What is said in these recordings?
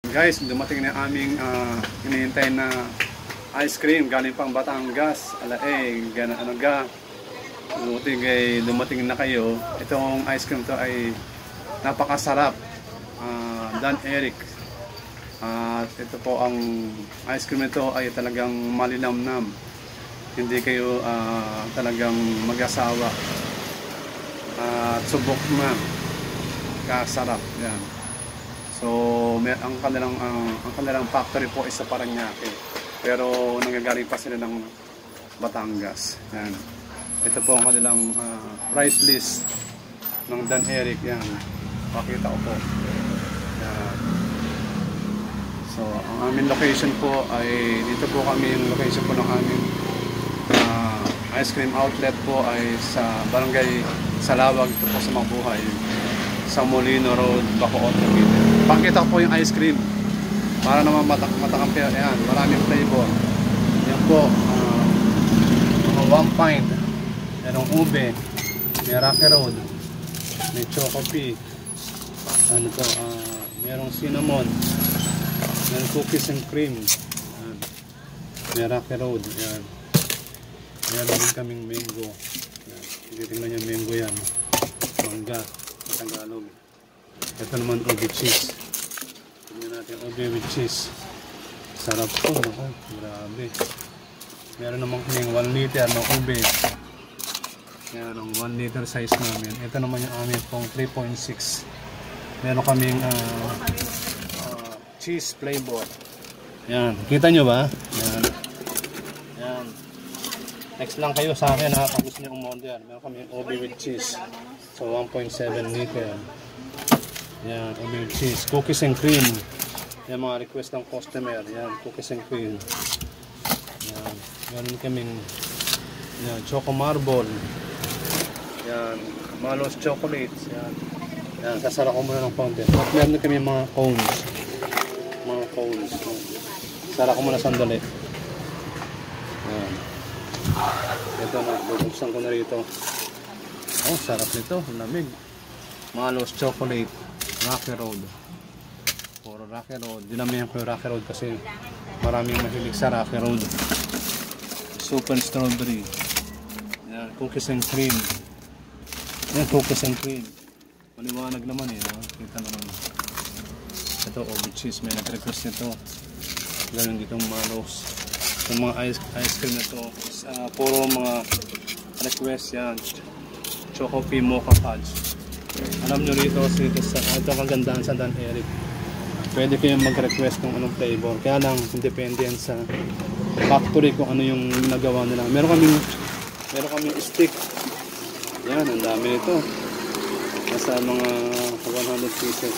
Guys, dumating na aming hinihintay na ice cream galing pang Batangas. Dumating na kayo. Itong ice cream to ay napakasarap. Dan Eric. Ito po ang ice cream ito ay talagang malinamnam. Hindi kayo talagang mag-asawa. Subok na. Kasarap. Yan. So, ang kanilang factory po isa Parañaque. Pero nanggagaling pa sila ng Batangas. Yan. Ito po ang kanilang price list ng Dan Eric. Yan. Pakita ko po. Yan. So, ang aming location po ay dito po kami, yung location po ng aming ice cream outlet po ay sa Barangay Salawag, ito po sa Mabuhay, sa Molino Road, Bacoor, Cavite. Pakita ko po yung ice cream para naman matakampi. Ayan, maraming flavor. Yan po, mga 1 pint. Merong ube, may Rocky Road, may Chocopi, merong cinnamon, merong cookies and cream. Ayan. May Rocky Road. Ayan. Meron din kaming mango. Ayan. Titingnan yung mango yan. Mangga, Tagalog. Ito naman ube cheese. Tignan natin ube with cheese. Sarap po. Grabe. Meron naman kaming 1 liter ng ube. Yan ang 1 liter size namin. Ito naman yung amin pong 3.6. Meron kaming cheese flavor. Yan. Kita nyo ba? Yan. Yan. Next lang kayo sa akin ha. Kung gusto nyo umorder. Meron kaming ube with cheese. So 1.7 liter. Yan. Ube with cheese. Cookies and cream. Yan mga request ng customer. Yan. Cookies and cream. Yan. Meron kaming choco marble. Yan, Malos chocolates. Yan. Yan, sasara ko muna ng fountain. At meron na kami mga cones. Mga cones. Sara ko muna sandali. Yan. Ito na, bubuksan ko na rito. Oh, sarap nito. Lamig. Malos chocolate. Rocky Road. Puro Rocky Road. Dinamihan ko yung Rocky Road kasi maraming mahilig sa Rocky Road. Super strawberry. Yan, cookies and cream. Yan, cookies and cream. Maliwanag naman eh, no? Kita naman. Ito, ube cheese. May nag-request nito. Ganun ditong Malos. Yung mga ice cream na ito, puro mga request yan. Chocopi Mocha Fudge. Alam nyo rito, ito ang kagandahan sa Dan Eric. Pwede kayong mag-request kung anong flavor. Kaya lang, depende yan sa factory kung ano yung nagawa nila. Meron kaming stick. Yan, ang dami nito. Nasa mga 100 pieces.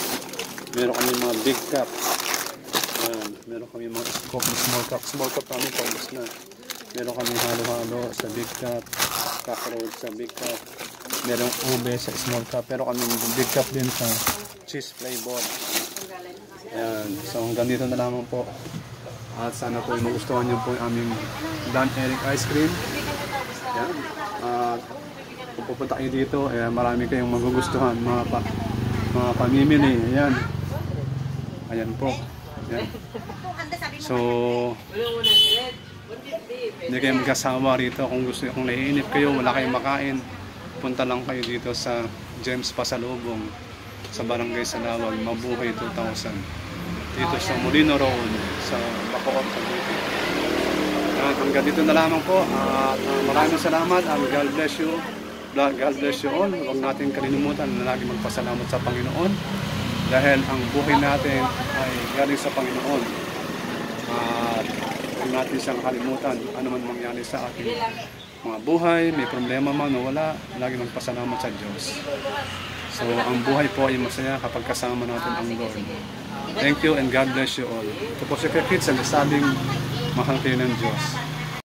Meron kami mga big cup. Yan, meron kami mga small cup. Small cup kami paubos na. Meron kami halo-halo sa big cup. Cockroach sa big cup. Merong ube sa small cup. Pero kami big cup din sa cheese flavor. Yan, so hanggang dito na lamang po. At sana po magustuhan nyo po yung aming Dan Eric ice cream. Yan. Kung pupunta kayo dito, marami kayong magugustuhan, mga pamimili. Ayan. Ayan po. Ayan. So, hindi kayo mag-asawa rito. Kung naiinip kayo, wala kayong makain, punta lang kayo dito sa James Pasalubong, sa Barangay Salawag, Mabuhay 2000. Dito sa Molino Road, sa Bacoor, Cavite. Hanggang dito na lamang po. Maraming salamat. God bless you. God bless you all. Huwag natin kalilimutan na lagi magpasalamat sa Panginoon dahil ang buhay natin ay galing sa Panginoon. At huwag natin siyang kalimutan ano man mangyari sa ating mga buhay, may problema man o wala, lagi magpasalamat sa Diyos. So ang buhay po ay masaya kapag kasama natin ang Lord. Thank you and God bless you all. Ito po si Kuya Kids, ang sabing mahal kayo ng Diyos.